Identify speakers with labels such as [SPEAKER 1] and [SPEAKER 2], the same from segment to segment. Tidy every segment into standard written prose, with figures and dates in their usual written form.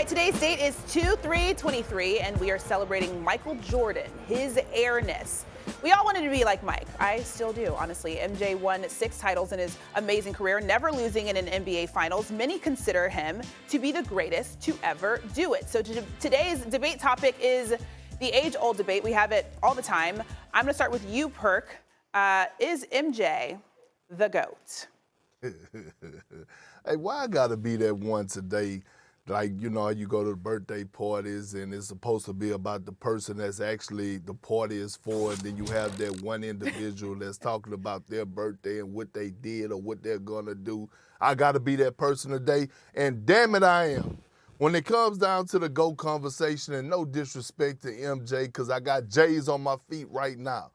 [SPEAKER 1] right, today's date is 2/3/23, and we are celebrating Michael Jordan, his airness. We all wanted to be like Mike. I still do, honestly. MJ won 6 titles in his amazing career, never losing in an NBA Finals. Many consider him to be the greatest to ever do it. So today's debate topic is the age-old debate. We have it all the time. I'm going to start with you, Perk. Is MJ the GOAT?
[SPEAKER 2] Hey, why I gotta be that one today? Like, you know, you go to the birthday parties and it's supposed to be about the person that's actually the party is for, and then you have that one individual that's talking about their birthday and what they did or what they're gonna do. I gotta be that person today, and damn it, I am. When it comes down to the GOAT conversation, and no disrespect to MJ, because I got J's on my feet right now.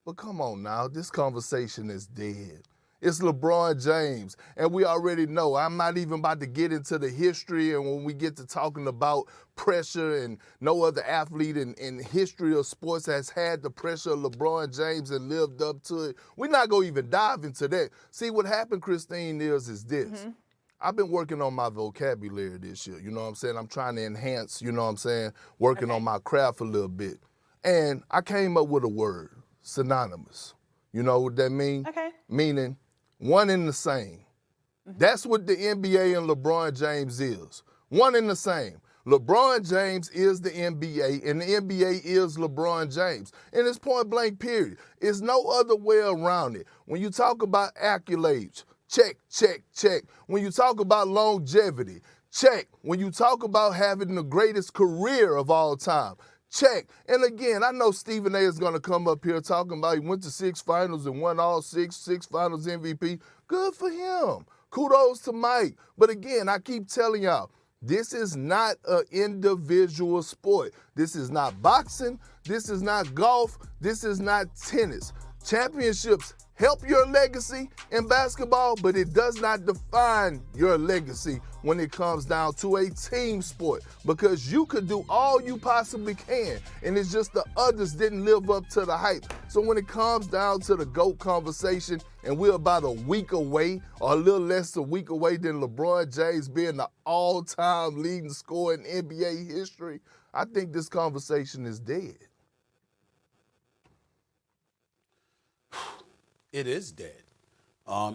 [SPEAKER 2] But come on now, this conversation is dead. It's LeBron James, and we already know. I'm not even about to get into the history, and when we get to talking about pressure, and no other athlete in history of sports has had the pressure of LeBron James and lived up to it, we're not going to even dive into that. See, what happened, Christine, is this. I've been working on my vocabulary this year, you know what I'm saying? I'm trying to enhance, you know what I'm saying, working on my craft a little bit. And I came up with a word, synonymous. You know what that means?
[SPEAKER 1] Okay.
[SPEAKER 2] Meaning one and the same. That's what the NBA and LeBron James is. One and the same. LeBron James is the NBA, and the NBA is LeBron James. And it's point blank, period. There's no other way around it. When you talk about accolades, check, check, check. When you talk about longevity, check. When you talk about having the greatest career of all time, check. And again, I know Stephen A. is going to come up here talking about he went to 6 finals and won all six finals MVP. Good for him. Kudos to Mike. But again, I keep telling y'all, this is not an individual sport. This is not boxing. This is not golf. This is not tennis. Championships help your legacy in basketball, but it does not define your legacy when it comes down to a team sport, because you could do all you possibly can, and it's just the others didn't live up to the hype. So when it comes down to the GOAT conversation, and we're about a week away, or a little less than a week away than LeBron James being the all-time leading scorer in NBA history, I think this conversation is dead.
[SPEAKER 3] It is dead.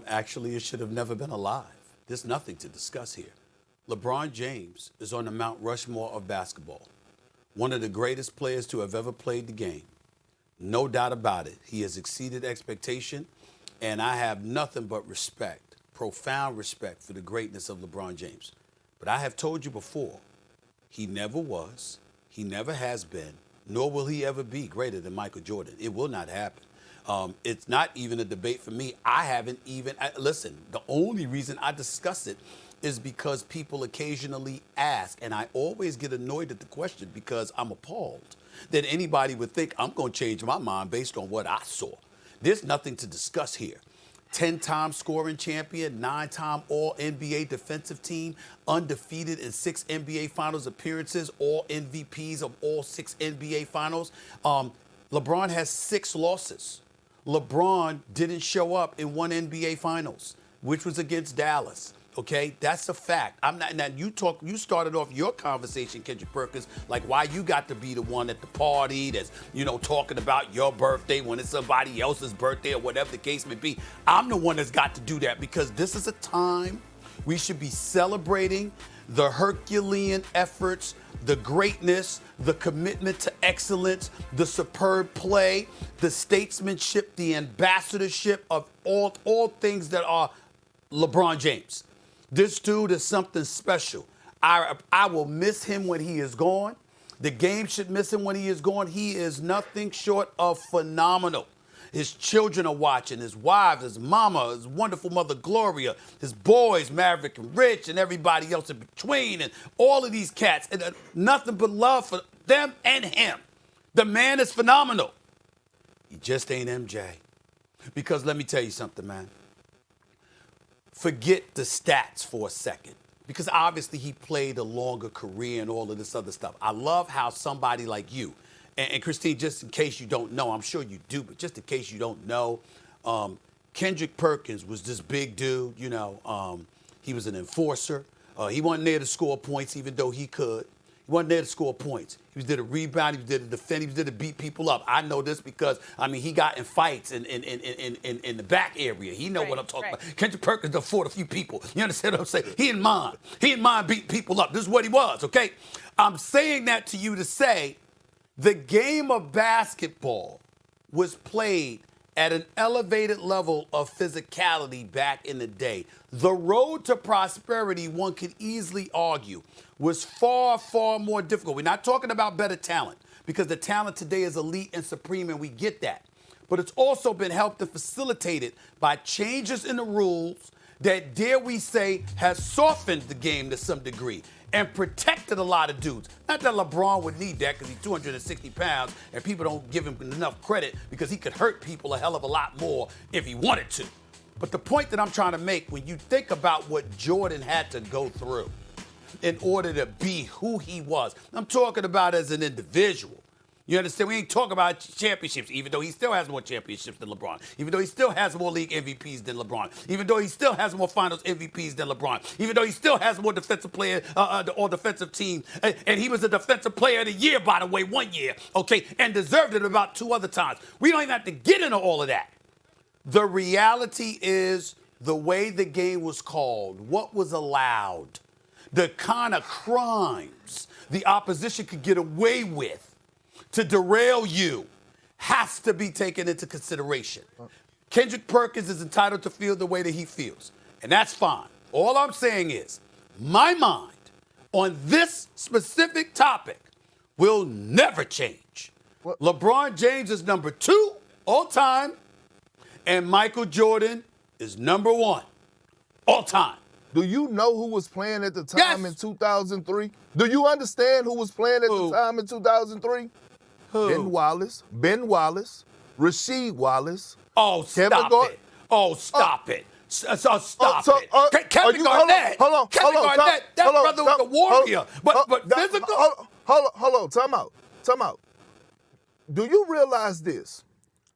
[SPEAKER 3] Actually, it should have never been alive. There's nothing to discuss here. LeBron James is on the Mount Rushmore of basketball. One of the greatest players to have ever played the game. No doubt about it. He has exceeded expectation, and I have nothing but respect, profound respect for the greatness of LeBron James. But I have told you before, he never was, he never has been, nor will he ever be greater than Michael Jordan. It will not happen. It's not even a debate for me. I haven't even, listen, the only reason I discuss it is because people occasionally ask, and I always get annoyed at the question because I'm appalled that anybody would think I'm going to change my mind based on what I saw. There's nothing to discuss here. 10-time scoring champion, 9-time All-NBA defensive team, undefeated in 6 NBA Finals appearances, all MVPs of all 6 NBA Finals. LeBron has 6 losses. LeBron didn't show up in 1 NBA Finals, which was against Dallas. Okay, that's a fact. I'm not. Now you started off your conversation, Kendrick Perkins, like why you got to be the one at the party that's, you know, talking about your birthday when it's somebody else's birthday or whatever the case may be. I'm the one that's got to do that because this is a time we should be celebrating the Herculean efforts, the greatness, the commitment to excellence, the superb play, the statesmanship, the ambassadorship of all things that are LeBron James. This dude is something special. I will miss him when he is gone. The game should miss him when he is gone. He is nothing short of phenomenal. His children are watching, his wives, his mama, his wonderful mother, Gloria, his boys, Maverick and Rich, and everybody else in between, and all of these cats. And nothing but love for them and him. The man is phenomenal. He just ain't MJ. Because let me tell you something, man. Forget the stats for a second. Because obviously he played a longer career and all of this other stuff. I love how somebody like you, and Christine, just in case you don't know, I'm sure you do, but just in case you don't know, Kendrick Perkins was this big dude, you know. He was an enforcer. He wasn't there to score points, even though he could. He wasn't there to score points. He was there to rebound. He was there to defend. He was there to beat people up. I know this because, he got in fights in the back area. He know what I'm talking about. Kendrick Perkins done fought a few people. You understand what I'm saying? He didn't mind. He didn't mind beating people up. This is what he was, okay? I'm saying that to you to say the game of basketball was played at an elevated level of physicality back in the day. The road to prosperity, one could easily argue, was far, far more difficult. We're not talking about better talent, because the talent today is elite and supreme, and we get that. But it's also been helped and facilitated by changes in the rules that, dare we say, has softened the game to some degree and protected a lot of dudes. Not that LeBron would need that, because he's 260 pounds and people don't give him enough credit, because he could hurt people a hell of a lot more if he wanted to. But the point that I'm trying to make, when you think about what Jordan had to go through in order to be who he was, I'm talking about as an individual. You understand? We ain't talking about championships, even though he still has more championships than LeBron, even though he still has more league MVPs than LeBron, even though he still has more finals MVPs than LeBron, even though he still has more defensive player or defensive team. And he was a defensive player of the year, by the way, 1 year, okay, and deserved it about 2 other times. We don't even have to get into all of that. The reality is the way the game was called, what was allowed, the kind of crimes the opposition could get away with to derail you has to be taken into consideration. Kendrick Perkins is entitled to feel the way that he feels, and that's fine. All I'm saying is my mind on this specific topic will never change. What? LeBron James is number 2 all time, and Michael Jordan is number 1 all time.
[SPEAKER 2] Do you know who was playing at the time in 2003? Do you understand who was playing at the time in 2003?
[SPEAKER 3] Who?
[SPEAKER 2] Ben Wallace, Rasheed Wallace.
[SPEAKER 3] Oh, stop it. Oh, stop it. Stop it. Kevin Garnett.
[SPEAKER 2] Hold on.
[SPEAKER 3] That brother was a warrior. But physical.
[SPEAKER 2] Hold on. Time out. Do you realize this?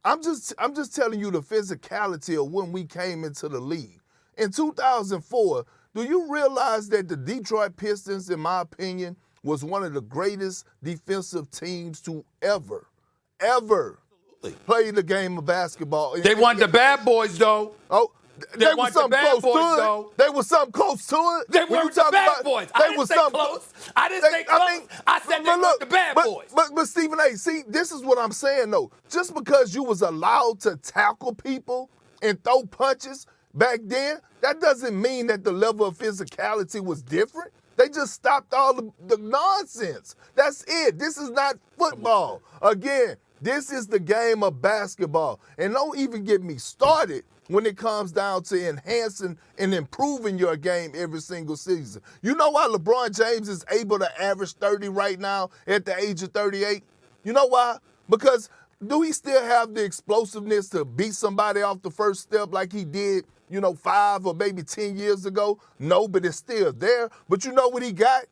[SPEAKER 2] I'm just telling you the physicality of when we came into the league. In 2004, do you realize that the Detroit Pistons, in my opinion, was one of the greatest defensive teams to ever play the game of basketball?
[SPEAKER 3] They won the bad boys, though.
[SPEAKER 2] Oh, they were something close to it. They were something close to it.
[SPEAKER 3] They weren't the bad boys. I didn't say close. I said they weren't the bad boys.
[SPEAKER 2] But Stephen A., see, this is what I'm saying, though. Just because you was allowed to tackle people and throw punches back then, that doesn't mean that the level of physicality was different. They just stopped all the nonsense. That's it. This is not football. Again, this is the game of basketball. And don't even get me started when it comes down to enhancing and improving your game every single season. You know why LeBron James is able to average 30 right now at the age of 38? You know why? Because do he still have the explosiveness to beat somebody off the first step like he did, 5 or maybe 10 years ago? No, but it's still there. But you know what he got?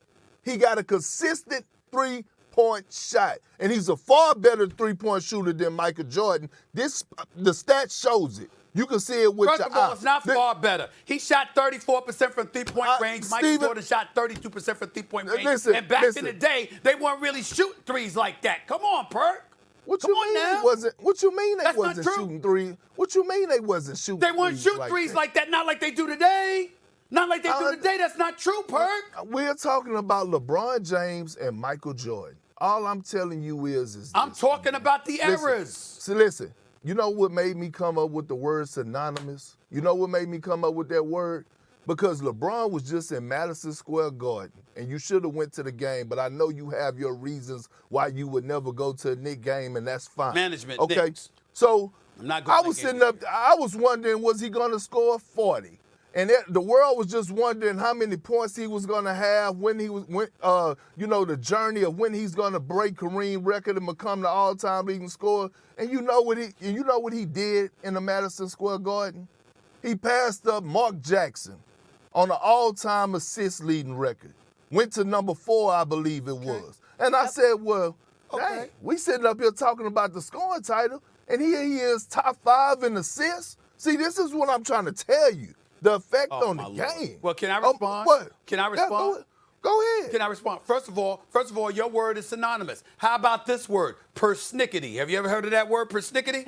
[SPEAKER 2] He got a consistent three-point shot. And he's a far better three-point shooter than Michael Jordan. The stat shows it. You can see it with your eyes.
[SPEAKER 3] First of all, it's not far better. He shot 34% from three-point range. Michael Jordan shot 32% from three-point range. And back in the day, they weren't really shooting threes like that. Come on, Perk.
[SPEAKER 2] What you mean they wasn't shooting threes? What you mean they wasn't shooting threes?
[SPEAKER 3] They weren't shooting threes like that, not like they do today. Not like they do today. That's not true, Perk.
[SPEAKER 2] We're talking about LeBron James and Michael Jordan. All I'm telling you is
[SPEAKER 3] I'm talking about the eras.
[SPEAKER 2] So listen, you know what made me come up with the word synonymous? You know what made me come up with that word? Because LeBron was just in Madison Square Garden, and you should have went to the game, but I know you have your reasons why you would never go to a Knicks game, and that's fine.
[SPEAKER 3] Management,
[SPEAKER 2] okay?
[SPEAKER 3] Knicks.
[SPEAKER 2] So
[SPEAKER 3] I was
[SPEAKER 2] sitting up, I was wondering, was he going to score 40? And the world was just wondering how many points he was going to have, the journey of when he's going to break Kareem record and become the all-time leading scorer. And you know what he did in the Madison Square Garden? He passed up Mark Jackson on an all-time assist leading record. Went to number 4, I believe it was. And I said, well, dang, we sitting up here talking about the scoring title, and here he is top 5 in assists. See, this is what I'm trying to tell you. The effect
[SPEAKER 3] Oh,
[SPEAKER 2] on
[SPEAKER 3] my
[SPEAKER 2] the
[SPEAKER 3] Lord.
[SPEAKER 2] game.
[SPEAKER 3] Well, can I respond?
[SPEAKER 2] What?
[SPEAKER 3] Can I
[SPEAKER 2] Yeah,
[SPEAKER 3] respond?
[SPEAKER 2] go ahead.
[SPEAKER 3] Can I respond? First of all, your word is synonymous. How about this word, persnickety? Have you ever heard of that word, persnickety?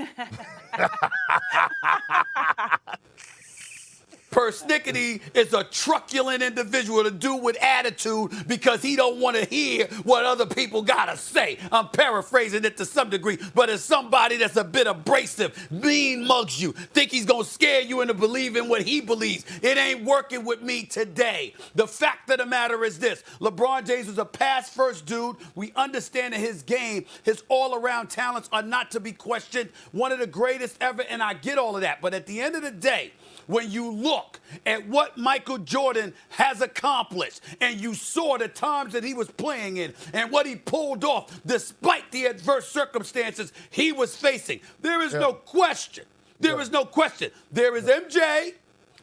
[SPEAKER 3] Persnickety is a truculent individual, a dude with attitude because he don't want to hear what other people gotta say. I'm paraphrasing it to some degree, but it's somebody that's a bit abrasive, mean mugs you, think he's gonna scare you into believing what he believes. It ain't working with me today. The fact of the matter is this: LeBron James was a pass-first dude. We understand that his game, his all-around talents are not to be questioned. One of the greatest ever, and I get all of that. But at the end of the day, when you look at what Michael Jordan has accomplished and you saw the times that he was playing in and what he pulled off despite the adverse circumstances he was facing, there is no question. There is no question. There is MJ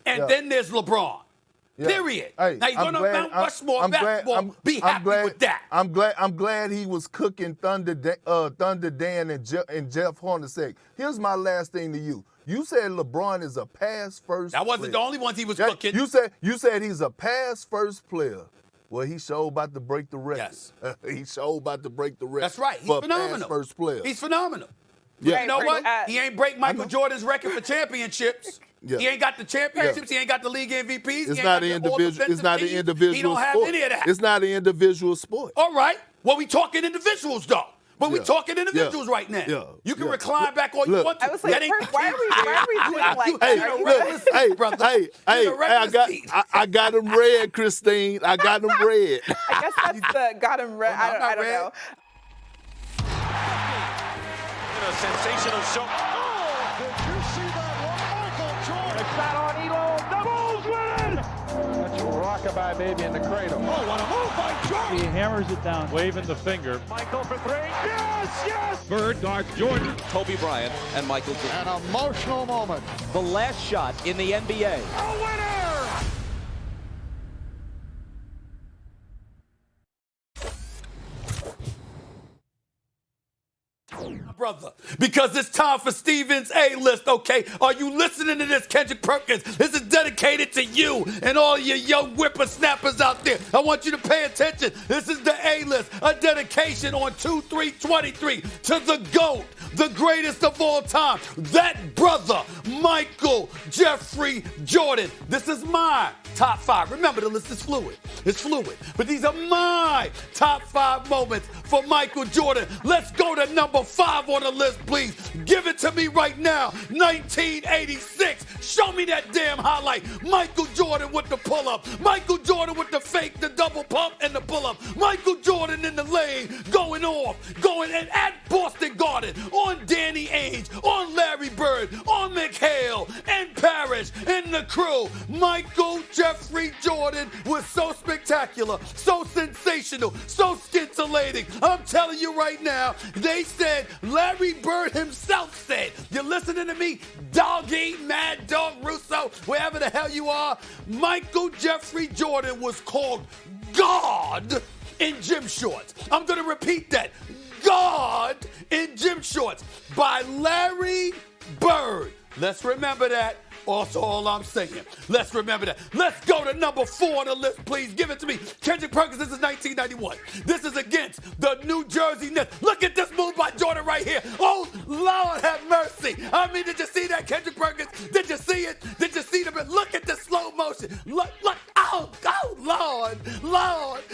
[SPEAKER 3] and then there's LeBron. Period.
[SPEAKER 2] Hey,
[SPEAKER 3] now, you're going to Mount Rushmore basketball. Be happy with that.
[SPEAKER 2] I'm glad he was cooking Thunder Dan and Jeff Hornacek. Here's my last thing to you. You said LeBron is a pass-first player.
[SPEAKER 3] That wasn't the only ones he was cooking.
[SPEAKER 2] You said he's a pass-first player. Well, he sure about to break the record.
[SPEAKER 3] Yes.
[SPEAKER 2] He sure about to break the record.
[SPEAKER 3] That's right. He's
[SPEAKER 2] for
[SPEAKER 3] phenomenal.
[SPEAKER 2] Pass-first player.
[SPEAKER 3] He's phenomenal.
[SPEAKER 2] Yeah.
[SPEAKER 3] You know what? He ain't break Michael Jordan's record for championships.
[SPEAKER 2] Yeah.
[SPEAKER 3] He ain't got the championships. He ain't got the league MVPs.
[SPEAKER 2] It's not an individual. It's not an individual.
[SPEAKER 3] He don't have
[SPEAKER 2] sport.
[SPEAKER 3] any of that.
[SPEAKER 2] It's not an individual sport.
[SPEAKER 3] All right. Well, we talking individuals though. But we talking individuals right now. You can recline back all you want to.
[SPEAKER 1] I was like, Perk, why are we doing like
[SPEAKER 3] that?
[SPEAKER 2] I got him red, Christine. I got him red.
[SPEAKER 1] I guess that's the got him red. I don't know.
[SPEAKER 4] A sensational shot.
[SPEAKER 5] Oh, did you see that one? Michael Jordan. It's not on Elo. The Bulls win! That's a rockabye baby in the cradle. Oh, what a move by Jordan.
[SPEAKER 6] He hammers it down, waving the finger.
[SPEAKER 5] Michael for three. Yes, yes!
[SPEAKER 6] Bird guards Jordan.
[SPEAKER 7] Kobe Bryant and Michael Jordan.
[SPEAKER 5] An emotional moment.
[SPEAKER 7] The last shot in the NBA.
[SPEAKER 5] A winner!
[SPEAKER 3] Brother, because it's time for Steven's A-list, okay? Are you listening to this, Kendrick Perkins? This is dedicated to you and all your young whippersnappers out there. I want you to pay attention. This is the A-list, a dedication on 2/3/23 to the GOAT, the greatest of all time, that brother, Michael Jeffrey Jordan. This is my top 5. Remember, the list is fluid. It's fluid. But these are my top 5 moments for Michael Jordan. Let's go to number 5 on the list, please. Give it to me right now. 1986. Show me that damn highlight. Michael Jordan with the pull-up. Michael Jordan with the fake, the double pump, and the pull-up. Michael Jordan in the lane, going off, going and at Boston Garden, on Danny Ainge, on Larry Bird, on McHale, and Parrish, and the crew. Michael Jeffrey Jordan was so spectacular, so sensational, so scintillating. I'm telling you right now, they said, Larry Bird himself said, you're listening to me, Doggy, Mad Dog Russo, wherever the hell you are, Michael Jeffrey Jordan was called God in gym shorts. I'm going to repeat that. God in gym shorts by Larry Bird. Let's remember that. Also, all I'm saying, let's remember that. Let's go to number 4 on the list, please. Give it to me. Kendrick Perkins, this is 1991. This is against the New Jersey Nets. Look at this move by Jordan right here. Oh, Lord have mercy. I mean, did you see that, Kendrick Perkins? Did you see it? Did you see the look at the slow motion? Look. Oh, Lord.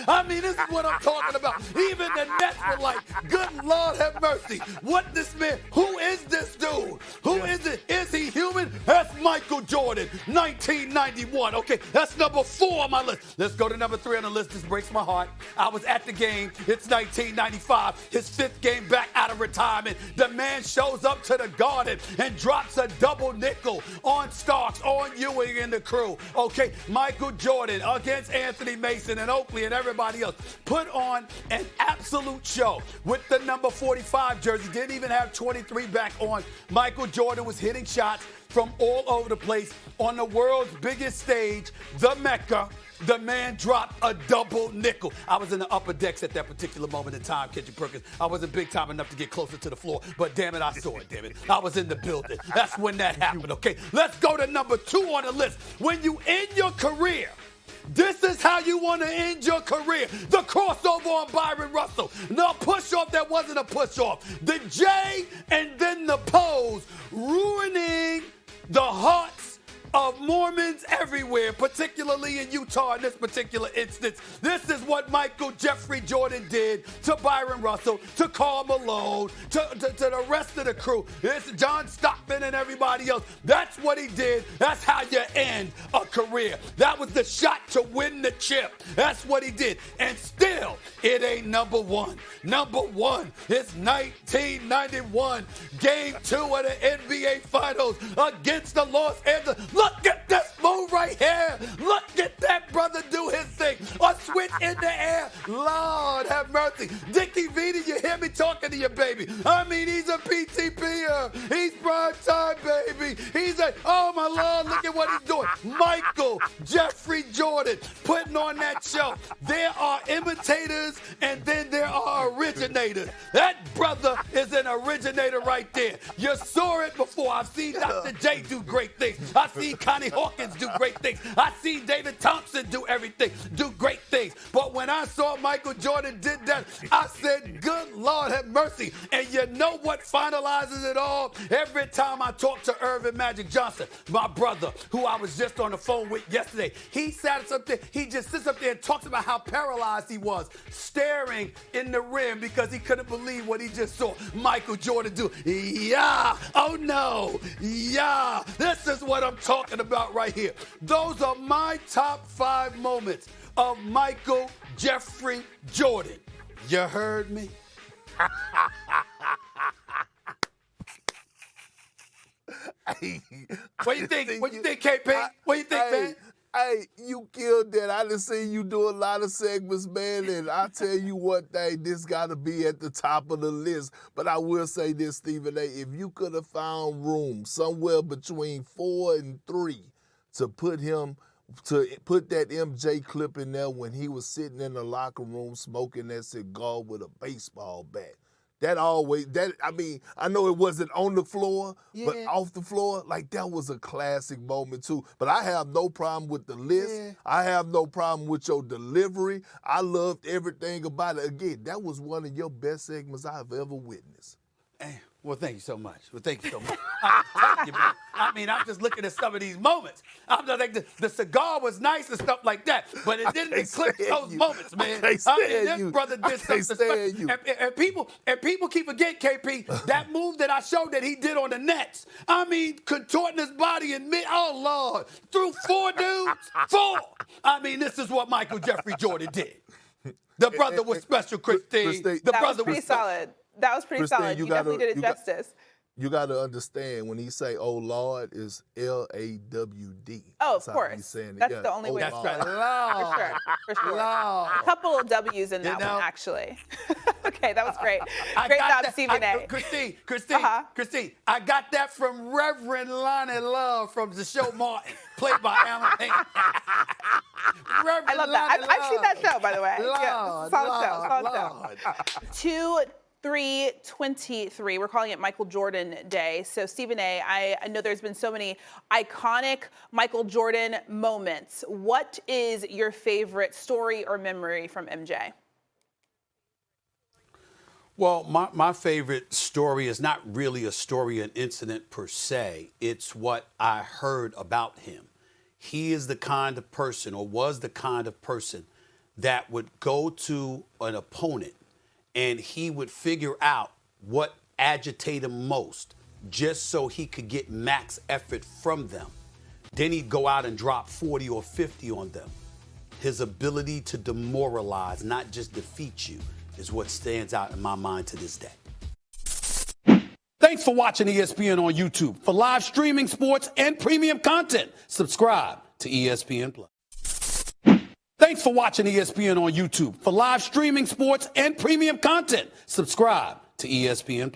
[SPEAKER 3] I mean, this is what I'm talking about. Even the Nets were like, good Lord have mercy. What this man, who is this dude? Who is it? Is he human? That's Michael Jordan, 1991. Okay, that's number 4 on my list. Let's go to number 3 on the list. This breaks my heart. I was at the game. It's 1995. His 5th game back out of retirement. The man shows up to the Garden and drops a double nickel on Starks, on Ewing and the crew. Okay, Michael Jordan against Anthony Mason and Oakley and everybody else put on an absolute show with the number 45 jersey. Didn't even have 23 back on. Michael Jordan was hitting shots. from all over the place on the world's biggest stage, the Mecca. The man dropped a double nickel. I was in the upper decks at that particular moment in time, Kendrick Perkins. I wasn't big time enough to get closer to the floor, but damn it, I saw it, damn it. I was in the building. That's when that happened, okay? Let's go to number 2 on the list. When you end your career, this is how you want to end your career. The crossover on Byron Russell. No push-off that wasn't a push-off. The J and then the pose, ruining the hearts of Mormons everywhere, particularly in Utah in this particular instance. This is what Michael Jeffrey Jordan did to Byron Russell, to Karl Malone, to the rest of the crew. This is John Stockton and everybody else. That's what he did. That's how you end a career. That was the shot to win the chip. That's what he did. And still, it ain't number 1. Number 1 is 1991, Game 2 of the NBA Finals against the Los Angeles. Look at this move right here. Look at that brother do his thing. A switch in the air. Lord have mercy. Dickie V, did you hear me talking to you, baby? I mean, he's a PTPer. He's prime time, baby. He's a, oh my Lord, look at what he's doing. Michael Jeffrey Jordan putting on that show. There are imitators and then there are originators. That brother is an originator right there. You saw it before. I've seen Dr. J do great things. I've seen Connie Hawkins do great things. I see David Thompson do great things. But when I saw Michael Jordan did that, I said, good Lord have mercy. And you know what finalizes it all? Every time I talk to Irvin Magic Johnson, my brother, who I was just on the phone with yesterday, he sat up there, he just sits up there and talks about how paralyzed he was, staring in the rim because he couldn't believe what he just saw Michael Jordan do. Yeah, oh no, yeah, this is what I'm talking about right here. Those are my top 5 moments of Michael Jeffrey Jordan. You heard me? What do you think? What do you think, KP? What do you think, man?
[SPEAKER 2] Hey, you killed that. I done seen you do a lot of segments, man, and I tell you what, this got to be at the top of the list. But I will say this, Stephen A., if you could have found room somewhere between 4 and 3 to put that MJ clip in there when he was sitting in the locker room smoking that cigar with a baseball bat. I know it wasn't on the floor, but off the floor, like that was a classic moment too. But I have no problem with the list. Yeah. I have no problem with your delivery. I loved everything about it. Again, that was one of your best segments I've ever witnessed.
[SPEAKER 3] Well, thank you so much. I mean, I'm just looking at some of these moments. I'm just like, the cigar was nice and stuff like that, but it didn't eclipse those moments, man.
[SPEAKER 2] This
[SPEAKER 3] brother did something special. And people keep forgetting, KP, that move that I showed that he did on the Nets. I mean, contorting his body and oh, Lord, through 4 dudes. 4. I mean, this is what Michael Jeffrey Jordan did. The brother was special, Christine.
[SPEAKER 1] That was pretty solid. That was pretty solid. You definitely did it justice.
[SPEAKER 2] You got to understand when he say, "Oh Lord," is L-A-W-D.
[SPEAKER 1] Oh, of course. That's the only way.
[SPEAKER 3] That's right. Lord.
[SPEAKER 1] For sure. Lord. A couple of W's in that one, actually. Okay, that was great. Great job, Stephen A.
[SPEAKER 3] Christine, I got that from Reverend Lonnie Love from the show Martin, played by Alan Payne.
[SPEAKER 1] I love that. I've seen that show, by the way. Solid show. 2-3-23. We're calling it Michael Jordan Day. So, Stephen A., I know there's been so many iconic Michael Jordan moments. What is your favorite story or memory from MJ?
[SPEAKER 3] Well, my favorite story is not really a story, an incident per se. It's what I heard about him. He is the kind of person, or was the kind of person, that would go to an opponent and he would figure out what agitated him most just so he could get max effort from them. Then he'd go out and drop 40 or 50 on them. His ability to demoralize, not just defeat you, is what stands out in my mind to this day. Thanks for watching ESPN on YouTube. For live streaming, sports, and premium content, subscribe to ESPN+. Thanks for watching ESPN on YouTube. For live streaming, sports, and premium content, subscribe to ESPN+.